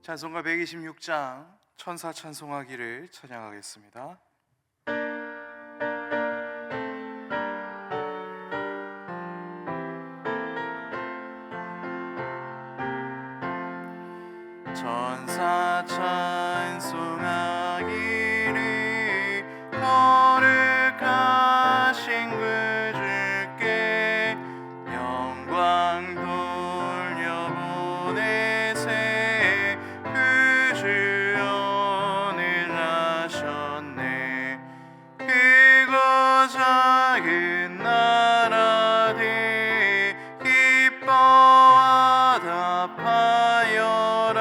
찬송가 126장 천사 찬송하기를 찬양하겠습니다. 천사 찬송하기를 거룩하신 그 주께 영광 돌려보내세. 그 주여 늘 하셨네. 크고 작은 나라들 기뻐하다 파여라.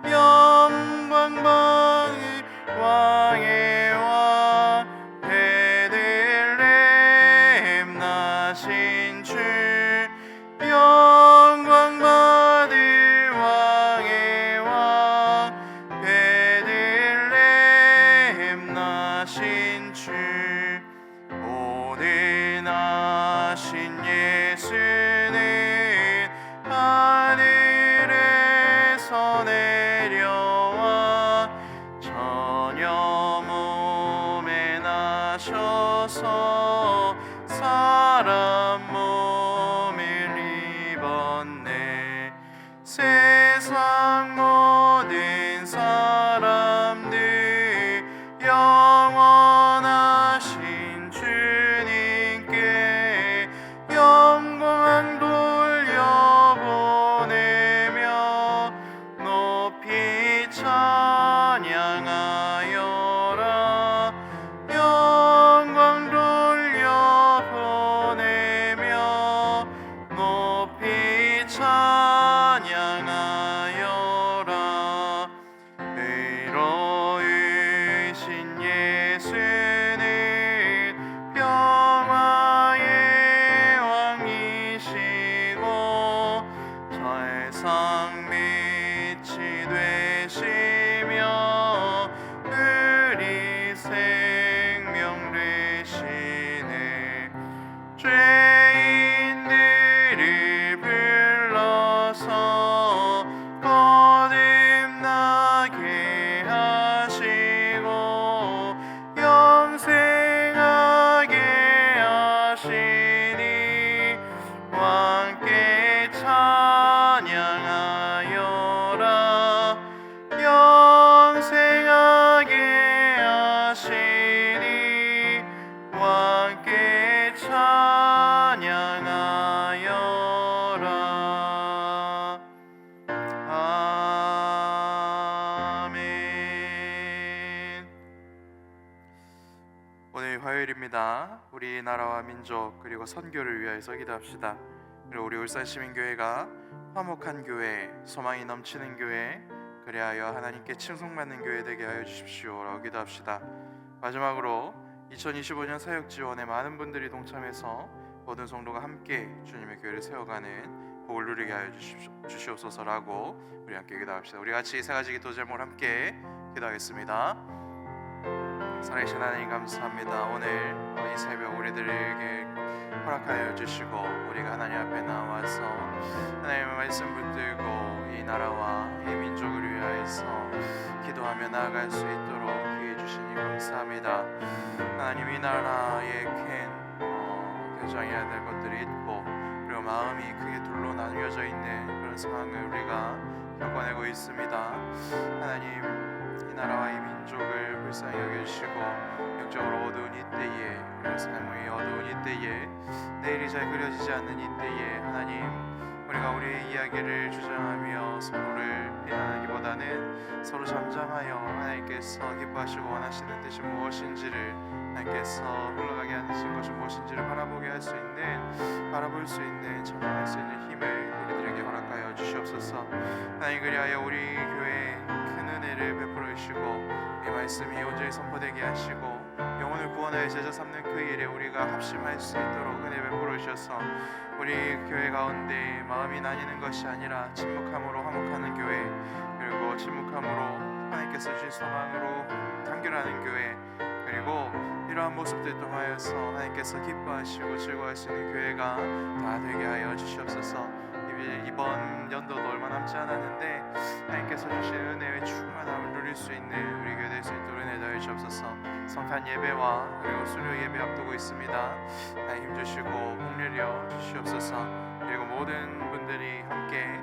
영광 받을 왕의 왕 베들레헴 나신 주. 영광 받을 왕의 왕 베들레헴 나신 주. 오늘 나신 예수는 하늘에서 내려와 전혀 몸에 나셔서 사람 몸을 입었네. 세상 모든 사람들 영원하신 주님께 영광 돌려보내며 높이 찬양하여라. 영광 돌려보내며 높이 찬양하여라. 의로우신 예수는 평화의 왕이시고 세상 빛이 되시며 우리 생명 되시네. 죄인들을 불러서 거듭나게 하시고 영생하게 하시니 왕께 찬양하여라. 영생하게 하시니 왕께 찬양하여라. 아멘. 오늘 화요일입니다. 우리 나라와 민족 그리고 선교를 위하여서 기도합시다. 그리고 우리 울산시민교회가 화목한 교회, 소망이 넘치는 교회, 그리하여 하나님께 칭송받는 교회 되게 하여 주십시오 라고 기도합시다. 마지막으로 2025년 사역 지원에 많은 분들이 동참해서 모든 성도가 함께 주님의 교회를 세워가는 복을 누리게 하여 주시옵소서라고 우리 함께 기도합시다. 우리 같이 세 가지 기도 제목을 함께 기도하겠습니다. 살아계신 하나님 감사합니다. 오늘 이 새벽 우리들에게 허락하여 주시고 우리가 하나님 앞에 나와서 하나님의 말씀 붙들고 이 나라와 이 민족을 위하여서 기도하며 나아갈 수 있도록 기회 주시니 감사합니다. 하나님, 이 나라에 큰 결정해야 될 것들이 있고 그리고 마음이 크게 둘로 나뉘어져 있는 그런 상황을 우리가 겪어내고 있습니다. 하나님, 이 나라와 이 민족을 불쌍히 여겨주시고 영적으로 어두운 이때에, 그리고 삶의 어두운 이때에, 내일이 잘 그려지지 않는 이때에 하나님, 우리가 우리의 이야기를 주장하며 서로를 비난하기보다는 서로 잠잠하여 하나님께서 기뻐하시고 원하시는 뜻이 무엇인지를, 하나님께서 흘러가게 하신 것이 무엇인지를 바라볼 수 있는 청정할 수 있는 힘을 우리들에게 허락하여 주시옵소서. 하나님, 그리하여 우리 교회에 큰 은혜를 베풀어 주시고 이 말씀이 온전히 선포되게 하시고 영혼을 구원하여 제자 삼는 그 일에 우리가 합심할 수 있도록 은혜 베풀어 주셔서 우리 교회 가운데 마음이 나뉘는 것이 아니라 침묵함으로 화목하는 교회, 그리고 침묵함으로 하나님께서 주신 소망으로 단결하는 교회, 그리고 이러한 모습들 통하여서 하나님께서 기뻐하시고 즐거워하시는 교회가 다 되게 하여 주시옵소서. 이번 연도도 얼마 남지 않았는데 하나님께서 주간 예배와 그리고 수료 예배 앞두고 있습니다. 다 힘주시고 복내려 주시옵소서. 그리고 모든 분들이 함께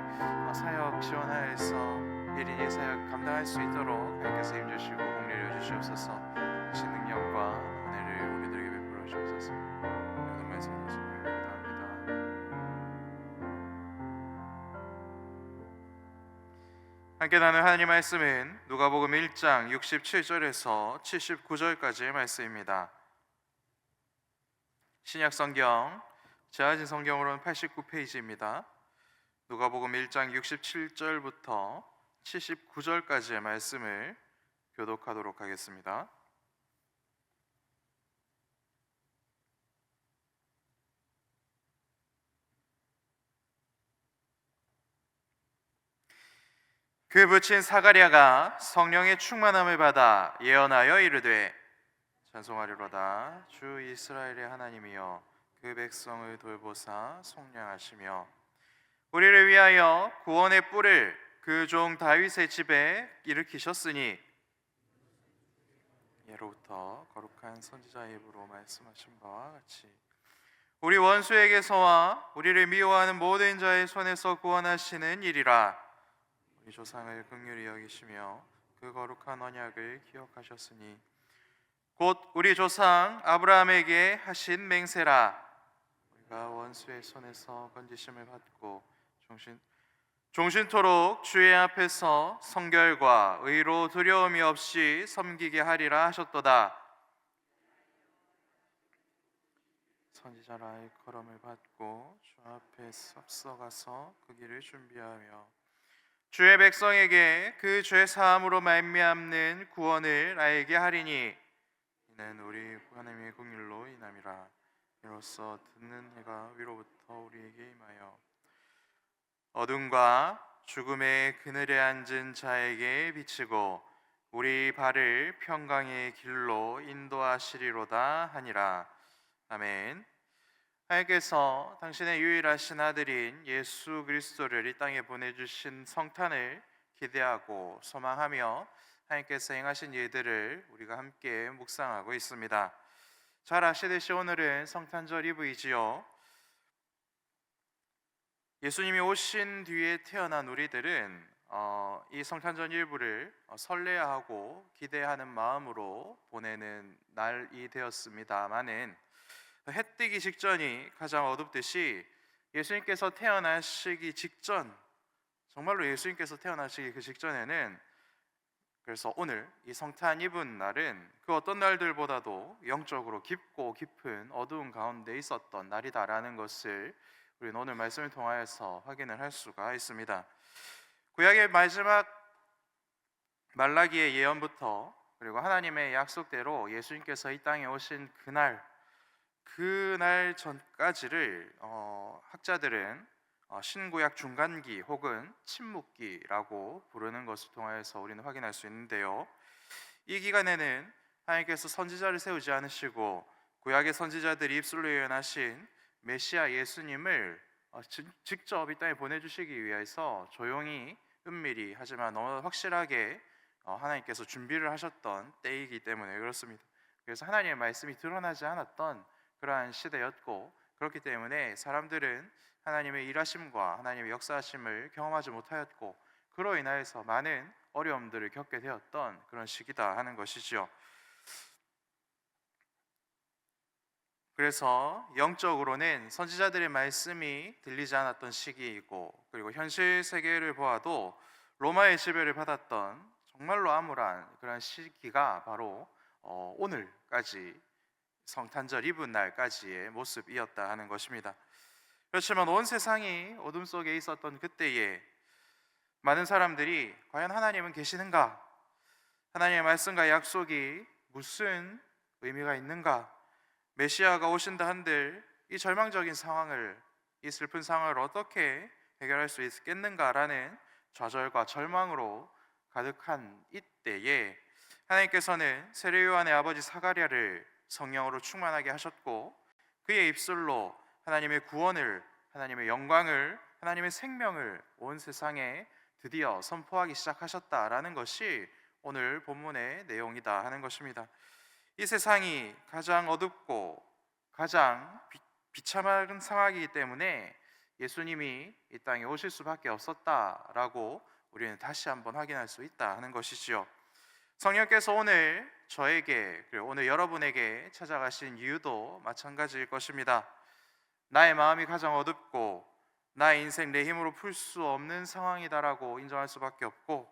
사역 지원하여서 1인 1사역 감당할 수 있도록 하나님께서 힘주시고 복내려 주시옵소서. 신능력과 은혜를 우리들에게 베풀어 주옵소서. 모든 말씀 예수님을 기도합니다. 함께 나눈 하나님 말씀은 누가복음 1장 67절에서 79절까지의 말씀입니다. 신약 성경 제아진 성경으로는 89페이지입니다. 누가복음 1장 67절부터 79절까지의 말씀을 교독하도록 하겠습니다. 그 부친 사가랴가 성령의 충만함을 받아 예언하여 이르되 찬송하리로다. 주 이스라엘의 하나님이여 그 백성을 돌보사 속량하시며 우리를 위하여 구원의 뿔을 그 종 다윗의 집에 일으키셨으니 예로부터 거룩한 선지자의 입으로 말씀하신 바와 같이 우리 원수에게서와 우리를 미워하는 모든 자의 손에서 구원하시는 일이라. 우리 조상을 긍휼히 여기시며 그 거룩한 언약을 기억하셨으니 곧 우리 조상 아브라함에게 하신 맹세라. 우리가 원수의 손에서 건지심을 받고 종신토록 주의 앞에서 성결과 의로 두려움이 없이 섬기게 하리라 하셨도다. 선지자라 일컬음을 받고 주 앞에 섭서가서 그 길을 준비하며 주의 백성에게 그 죄 사함으로 말미암는 구원을 알게 하리니 이는 우리 하나님의 긍휼로 인함이라. 이로써 듣는 해가 위로부터 우리에게 임하여 어둠과 죽음의 그늘에 앉은 자에게 비치고 우리 발을 평강의 길로 인도하시리로다 하니라. 아멘. 하나님께서 당신의 유일하신 아들인 예수 그리스도를 이 땅에 보내주신 성탄을 기대하고 소망하며 하나님께서 행하신 일들을 우리가 함께 묵상하고 있습니다. 잘 아시듯이 오늘은 성탄절 이브이지요. 예수님이 오신 뒤에 태어난 우리들은 이 성탄절 일부를 설레하고 기대하는 마음으로 보내는 날이 되었습니다마는 해 뜨기 직전이 가장 어둡듯이 예수님께서 태어나시기 직전, 정말로 예수님께서 태어나시기 그 직전에는, 그래서 오늘 이 성탄 이브 날은 그 어떤 날들보다도 영적으로 깊고 깊은 어두운 가운데 있었던 날이다라는 것을 우리는 오늘 말씀을 통하여서 확인을 할 수가 있습니다. 구약의 마지막 말라기의 예언부터 그리고 하나님의 약속대로 예수님께서 이 땅에 오신 그날 전까지를 학자들은 신구약 중간기 혹은 침묵기라고 부르는 것을 통하여서 우리는 확인할 수 있는데요. 이 기간에는 하나님께서 선지자를 세우지 않으시고 구약의 선지자들이 입술로 예언하신 메시아 예수님을 직접 이 땅에 보내주시기 위해서 조용히 은밀히 하지만 너무 확실하게 하나님께서 준비를 하셨던 때이기 때문에 그렇습니다. 그래서 하나님의 말씀이 드러나지 않았던 그러한 시대였고, 그렇기 때문에 사람들은 하나님의 일하심과 하나님의 역사하심을 경험하지 못하였고, 그로 인하여서 많은 어려움들을 겪게 되었던 그런 시기다 하는 것이지요. 그래서 영적으로는 선지자들의 말씀이 들리지 않았던 시기이고, 그리고 현실 세계를 보아도 로마의 지배를 받았던 정말로 암울한 그런 시기가 바로 오늘까지 성탄절 이브 날까지의 모습이었다 하는 것입니다. 그렇지만 온 세상이 어둠 속에 있었던 그때에 많은 사람들이 과연 하나님은 계시는가? 하나님의 말씀과 약속이 무슨 의미가 있는가? 메시아가 오신다 한들 이 절망적인 상황을, 이 슬픈 상황을 어떻게 해결할 수 있겠는가라는 좌절과 절망으로 가득한 이때에 하나님께서는 세례 요한의 아버지 사가랴를 성령으로 충만하게 하셨고, 그의 입술로 하나님의 구원을, 하나님의 영광을, 하나님의 생명을 온 세상에 드디어 선포하기 시작하셨다라는 것이 오늘 본문의 내용이다 하는 것입니다. 이 세상이 가장 어둡고 가장 비참한 상황이기 때문에 예수님이 이 땅에 오실 수밖에 없었다라고 우리는 다시 한번 확인할 수 있다 하는 것이지요. 성령께서 오늘 저에게 그리고 오늘 여러분에게 찾아가신 이유도 마찬가지일 것입니다. 나의 마음이 가장 어둡고 나의 인생 내 힘으로 풀 수 없는 상황이다라고 인정할 수밖에 없고,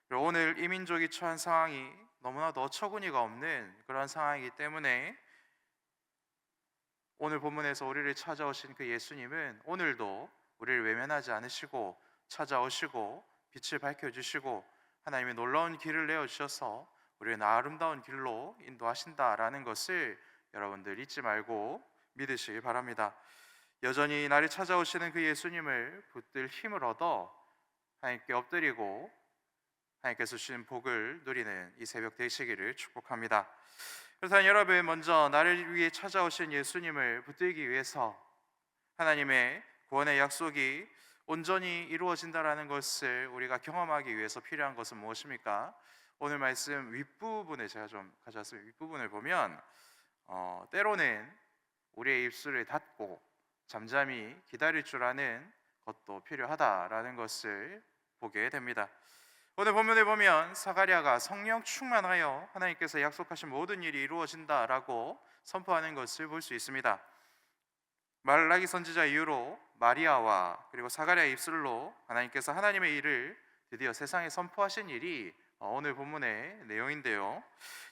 그리고 오늘 이 민족이 처한 상황이 너무나도 어처구니가 없는 그런 상황이기 때문에 오늘 본문에서 우리를 찾아오신 그 예수님은 오늘도 우리를 외면하지 않으시고 찾아오시고 빛을 밝혀주시고 하나님의 놀라운 길을 내어주셔서 우리는 아름다운 길로 인도하신다라는 것을 여러분들 잊지 말고 믿으시기 바랍니다. 여전히 나를 찾아오시는 그 예수님을 붙들 힘을 얻어 하나님께 엎드리고 하나님께서 주신 복을 누리는 이 새벽 되시기를 축복합니다. 그래서 여러분, 먼저 나를 위해 찾아오신 예수님을 붙들기 위해서 하나님의 구원의 약속이 온전히 이루어진다라는 것을 우리가 경험하기 위해서 필요한 것은 무엇입니까? 오늘 말씀 윗부분에 제가 좀 가져왔습니다. 윗부분을 보면 때로는 우리의 입술을 닫고 잠잠히 기다릴 줄 아는 것도 필요하다라는 것을 보게 됩니다. 오늘 본문에 보면 사가랴가 성령 충만하여 하나님께서 약속하신 모든 일이 이루어진다라고 선포하는 것을 볼 수 있습니다. 말라기 선지자 이후로 마리아와 그리고 사가랴의 입술로 하나님께서 하나님의 일을 드디어 세상에 선포하신 일이 오늘 본문의 내용인데요.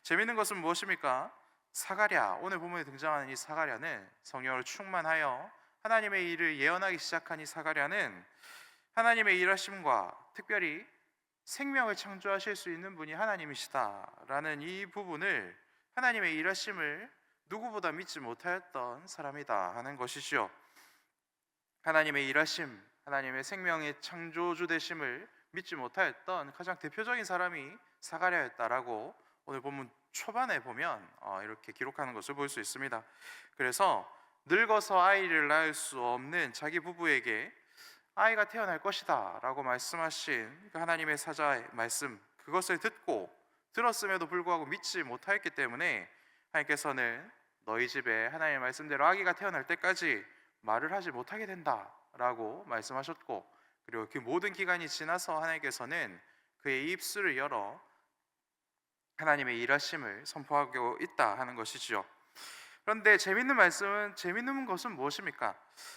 재미있는 것은 무엇입니까? 사가랴, 오늘 본문에 등장하는 이 사가랴는 성령으로 충만하여 하나님의 일을 예언하기 시작한 이 사가랴는 하나님의 일하심과 특별히 생명을 창조하실 수 있는 분이 하나님이시다라는 이 부분을, 하나님의 일하심을 누구보다 믿지 못하였던 사람이다 하는 것이죠. 하나님의 일하심, 하나님의 생명의 창조주 되심을 믿지 못하였던 가장 대표적인 사람이 사가랴였다라고 오늘 본문 초반에 보면 이렇게 기록하는 것을 볼 수 있습니다. 그래서 늙어서 아이를 낳을 수 없는 자기 부부에게 아이가 태어날 것이다 라고 말씀하신 그 하나님의 사자의 말씀, 그것을 들었음에도 불구하고 믿지 못하였기 때문에 하나님께서는 너희 집에 하나님의 말씀대로 아기가 태어날 때까지 말을 하지 못하게 된다 라고 말씀하셨고, 그리고 그 모든 기간이 지나서 하나님께서는 그의 입술을 열어 하나님의 일하심을 선포하고 있다 하는 것이지요. 그런데 재밌는 것은 무엇입니까?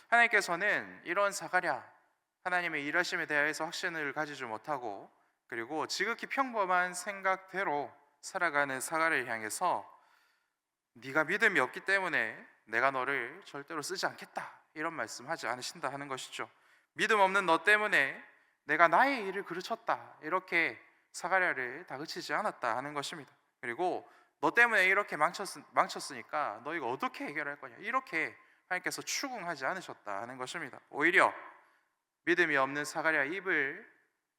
하나님께서는 이런 사가랴, 하나님의 일하심에 대해서 확신을 가지지 못하고 그리고 지극히 평범한 생각대로 살아가는 사가랴를 향해서 네가 믿음이 없기 때문에 내가 너를 절대로 쓰지 않겠다 이런 말씀하지 않으신다 하는 것이죠. 믿음 없는 너 때문에 내가 나의 일을 그르쳤다 이렇게 사가랴를 다그치지 않았다 하는 것입니다. 그리고 너 때문에 이렇게 망쳤으니까 너 이거 어떻게 해결할 거냐 이렇게 하나님께서 추궁하지 않으셨다 하는 것입니다. 오히려 믿음이 없는 사가랴 입을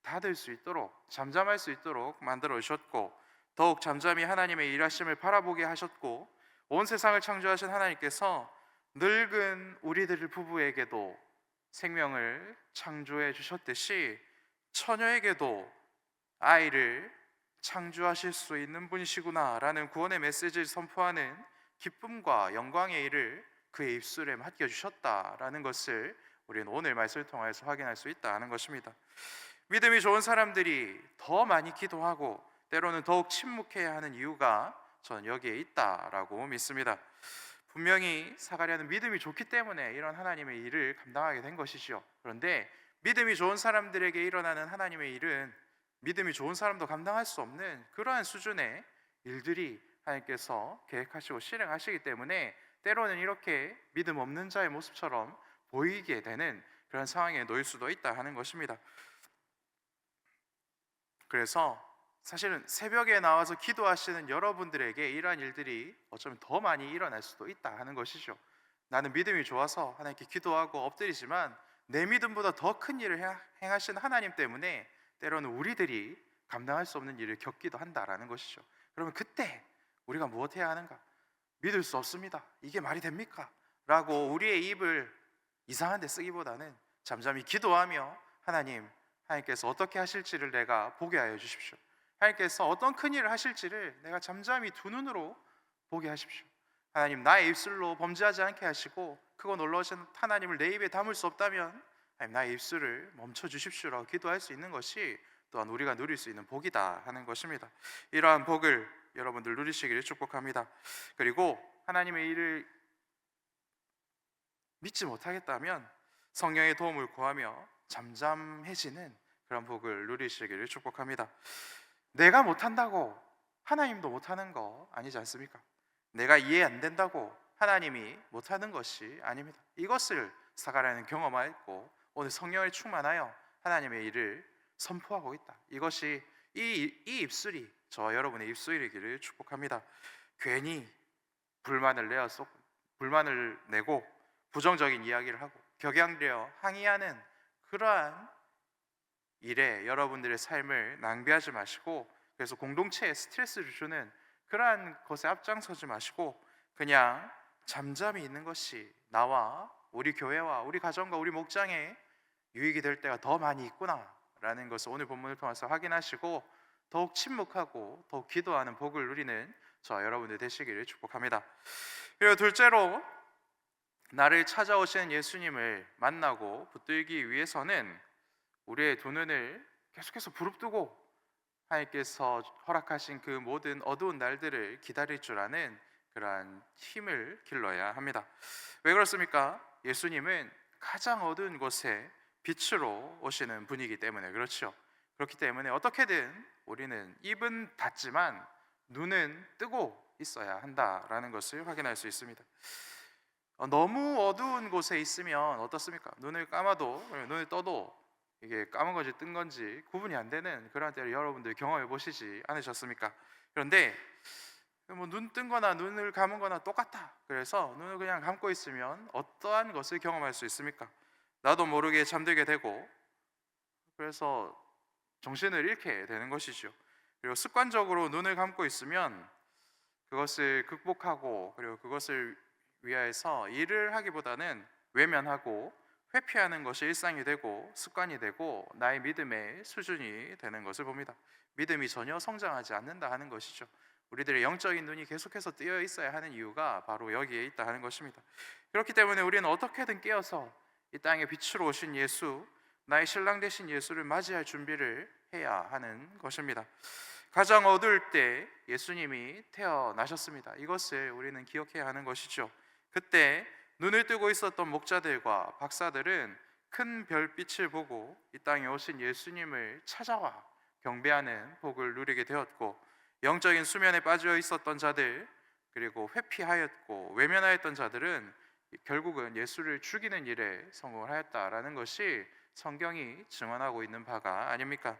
닫을 수 있도록, 잠잠할 수 있도록 만들어 주셨고, 더욱 잠잠히 하나님의 일하심을 바라보게 하셨고, 온 세상을 창조하신 하나님께서 늙은 우리들 부부에게도 생명을 창조해 주셨듯이 처녀에게도 아이를 창조하실 수 있는 분이시구나라는 구원의 메시지를 선포하는 기쁨과 영광의 일을 그의 입술에 맡겨주셨다라는 것을 우리는 오늘 말씀을 통해서 확인할 수 있다 하는 것입니다. 믿음이 좋은 사람들이 더 많이 기도하고 때로는 더욱 침묵해야 하는 이유가 저는 여기에 있다라고 믿습니다. 분명히 사가랴는 믿음이 좋기 때문에 이런 하나님의 일을 감당하게 된 것이죠. 그런데 믿음이 좋은 사람들에게 일어나는 하나님의 일은 믿음이 좋은 사람도 감당할 수 없는 그러한 수준의 일들이 하나님께서 계획하시고 실행하시기 때문에 때로는 이렇게 믿음 없는 자의 모습처럼 보이게 되는 그런 상황에 놓일 수도 있다 하는 것입니다. 그래서 사실은 새벽에 나와서 기도하시는 여러분들에게 이러한 일들이 어쩌면 더 많이 일어날 수도 있다 하는 것이죠. 나는 믿음이 좋아서 하나님께 기도하고 엎드리지만 내 믿음보다 더 큰 일을 행하신 하나님 때문에 때로는 우리들이 감당할 수 없는 일을 겪기도 한다라는 것이죠. 그러면 그때 우리가 무엇 해야 하는가? 믿을 수 없습니다. 이게 말이 됩니까? 라고 우리의 입을 이상한 데 쓰기보다는 잠잠히 기도하며 하나님께서 어떻게 하실지를 내가 보게 하여 주십시오. 하나님께서 어떤 큰 일을 하실지를 내가 잠잠히 두 눈으로 보게 하십시오. 하나님, 나의 입술로 범죄하지 않게 하시고 크고 놀라우신 하나님을 내 입에 담을 수 없다면 하나님, 나의 입술을 멈춰 주십시오라고 기도할 수 있는 것이 또한 우리가 누릴 수 있는 복이다 하는 것입니다. 이러한 복을 여러분들 누리시기를 축복합니다. 그리고 하나님의 일을 믿지 못하겠다면 성령의 도움을 구하며 잠잠해지는 그런 복을 누리시기를 축복합니다. 내가 못한다고 하나님도 못하는 거 아니지 않습니까? 내가 이해 안 된다고 하나님이 못하는 것이 아닙니다. 이것을 사가랴는 경험하였고 오늘 성령을 충만하여 하나님의 일을 선포하고 있다. 이것이 이 입술이 저와 여러분의 입술이기를 축복합니다. 괜히 불만을 내고 부정적인 이야기를 하고 격양되어 항의하는 그러한 일에 여러분들의 삶을 낭비하지 마시고, 그래서 공동체에 스트레스를 주는 그러한 것에 앞장서지 마시고 그냥 잠잠히 있는 것이 나와 우리 교회와 우리 가정과 우리 목장에 유익이 될 때가 더 많이 있구나라는 것을 오늘 본문을 통해서 확인하시고 더욱 침묵하고 더욱 기도하는 복을 누리는 저와 여러분들 되시기를 축복합니다. 그리고 둘째로, 나를 찾아오시는 예수님을 만나고 붙들기 위해서는 우리의 두 눈을 계속해서 부릅뜨고 하나님께서 허락하신 그 모든 어두운 날들을 기다릴 줄 아는 그러한 힘을 길러야 합니다. 왜 그렇습니까? 예수님은 가장 어두운 곳에 빛으로 오시는 분이기 때문에 그렇죠. 그렇기 때문에 어떻게든 우리는 입은 닫지만 눈은 뜨고 있어야 한다라는 것을 확인할 수 있습니다. 너무 어두운 곳에 있으면 어떻습니까? 눈을 감아도 눈을 떠도 이게 감은 건지 뜬 건지 구분이 안 되는 그런 때를 여러분들 경험해 보시지 않으셨습니까? 그런데 뭐 눈 뜬 거나 눈을 감은 거나 똑같다. 그래서 눈을 그냥 감고 있으면 어떠한 것을 경험할 수 있습니까? 나도 모르게 잠들게 되고 그래서 정신을 잃게 되는 것이죠. 그리고 습관적으로 눈을 감고 있으면 그것을 극복하고 그리고 그것을 위하여서 일을 하기보다는 외면하고 회피하는 것이 일상이 되고 습관이 되고 나의 믿음의 수준이 되는 것을 봅니다. 믿음이 전혀 성장하지 않는다 하는 것이죠. 우리들의 영적인 눈이 계속해서 뜨여 있어야 하는 이유가 바로 여기에 있다 하는 것입니다. 그렇기 때문에 우리는 어떻게든 깨어서 이 땅에 빛으로 오신 예수, 나의 신랑 되신 예수를 맞이할 준비를 해야 하는 것입니다. 가장 어두울 때 예수님이 태어나셨습니다. 이것을 우리는 기억해야 하는 것이죠. 그때 눈을 뜨고 있었던 목자들과 박사들은 큰 별빛을 보고 이 땅에 오신 예수님을 찾아와 경배하는 복을 누리게 되었고, 영적인 수면에 빠져 있었던 자들 그리고 회피하였고 외면하였던 자들은 결국은 예수를 죽이는 일에 성공을 하였다라는 것이 성경이 증언하고 있는 바가 아닙니까?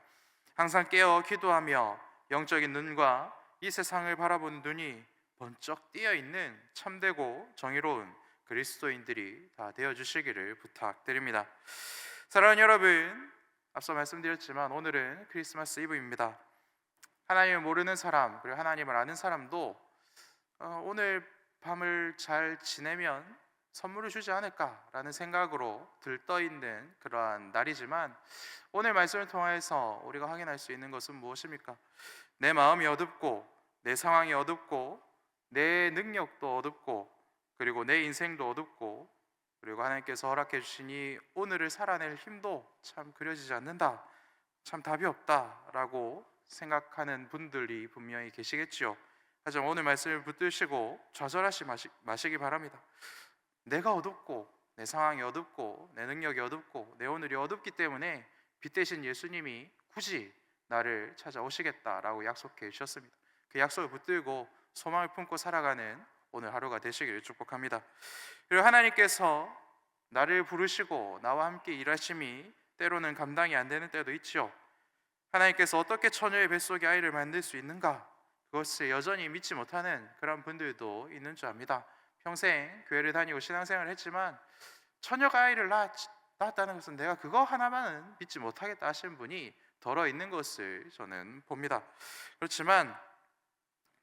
항상 깨어 기도하며 영적인 눈과 이 세상을 바라보는 눈이 번쩍 띄어 있는 참되고 정의로운 그리스도인들이 다 되어 주시기를 부탁드립니다. 사랑하는 여러분, 앞서 말씀드렸지만 오늘은 크리스마스 이브입니다. 하나님을 모르는 사람 그리고 하나님을 아는 사람도 오늘 밤을 잘 지내면 선물을 주지 않을까라는 생각으로 들떠 있는 그러한 날이지만, 오늘 말씀을 통해서 우리가 확인할 수 있는 것은 무엇입니까? 내 마음이 어둡고 내 상황이 어둡고 내 능력도 어둡고 그리고 내 인생도 어둡고 그리고 하나님께서 허락해 주시니 오늘을 살아낼 힘도 참 그려지지 않는다, 참 답이 없다라고 생각하는 분들이 분명히 계시겠죠. 하지만 오늘 말씀을 붙드시고 좌절하지 마시기 바랍니다. 내가 어둡고 내 상황이 어둡고 내 능력이 어둡고 내 오늘이 어둡기 때문에 빛 대신 예수님이 굳이 나를 찾아오시겠다라고 약속해 주셨습니다. 그 약속을 붙들고 소망을 품고 살아가는 오늘 하루가 되시기를 축복합니다. 그리고 하나님께서 나를 부르시고 나와 함께 일하심이 때로는 감당이 안 되는 때도 있죠. 하나님께서 어떻게 처녀의 뱃속에 아이를 만들 수 있는가, 그것을 여전히 믿지 못하는 그런 분들도 있는 줄 압니다. 평생 교회를 다니고 신앙생활을 했지만 처녀가 아이를 낳았다는 것은 내가 그거 하나만은 믿지 못하겠다 하시는 분이 덜어 있는 것을 저는 봅니다. 그렇지만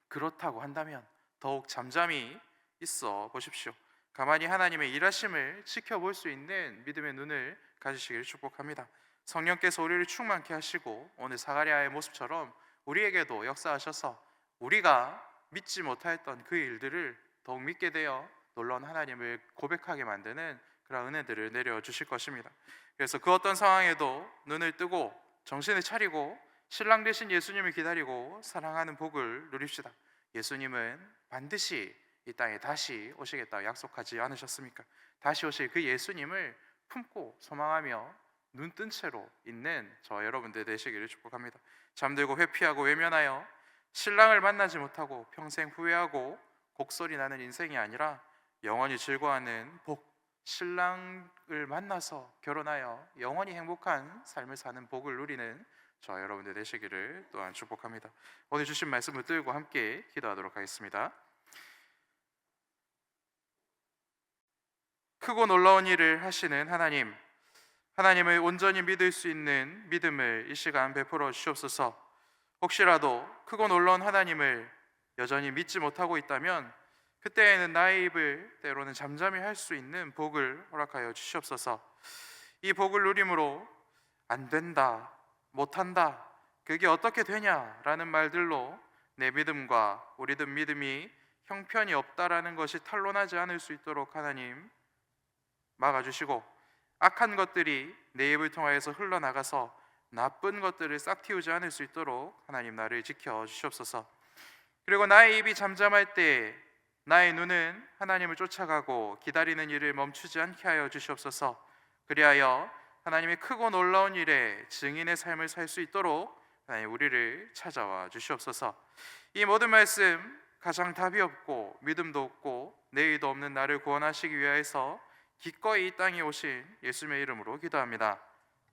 그렇다고 한다면 더욱 잠잠히 있어 보십시오. 가만히 하나님의 일하심을 지켜볼 수 있는 믿음의 눈을 가지시기를 축복합니다. 성령께서 우리를 충만케 하시고 오늘 사가랴의 모습처럼 우리에게도 역사하셔서 우리가 믿지 못하였던 그 일들을 더욱 믿게 되어 놀라운 하나님을 고백하게 만드는 그런 은혜들을 내려주실 것입니다. 그래서 그 어떤 상황에도 눈을 뜨고 정신을 차리고 신랑 되신 예수님을 기다리고 사랑하는 복을 누립시다. 예수님은 반드시 이 땅에 다시 오시겠다고 약속하지 않으셨습니까? 다시 오실 그 예수님을 품고 소망하며 눈뜬 채로 있는 저 여러분들 되시기를 축복합니다. 잠들고 회피하고 외면하여 신랑을 만나지 못하고 평생 후회하고 곡소리 나는 인생이 아니라 영원히 즐거워하는 복, 신랑을 만나서 결혼하여 영원히 행복한 삶을 사는 복을 누리는 저 여러분들 되시기를 또한 축복합니다. 오늘 주신 말씀을 들고 함께 기도하도록 하겠습니다. 크고 놀라운 일을 하시는 하나님, 하나님을 온전히 믿을 수 있는 믿음을 이 시간 베풀어 주시옵소서. 혹시라도 크고 놀라운 하나님을 여전히 믿지 못하고 있다면 그때에는 나의 입을 때로는 잠잠히 할 수 있는 복을 허락하여 주시옵소서. 이 복을 누림으로 안 된다, 못한다, 그게 어떻게 되냐라는 말들로 내 믿음과 우리들 믿음이 형편이 없다라는 것이 탄로나지 않을 수 있도록 하나님 막아주시고, 악한 것들이 내 입을 통하여서 흘러나가서 나쁜 것들을 싹 틔우지 않을 수 있도록 하나님 나를 지켜주시옵소서. 그리고 나의 입이 잠잠할 때 나의 눈은 하나님을 쫓아가고 기다리는 일을 멈추지 않게 하여 주시옵소서. 그리하여 하나님의 크고 놀라운 일에 증인의 삶을 살 수 있도록 하나님 우리를 찾아와 주시옵소서. 이 모든 말씀 가장 답이 없고 믿음도 없고 내의도 없는 나를 구원하시기 위하여서 기꺼이 이 땅에 오신 예수님의 이름으로 기도합니다.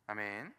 아멘.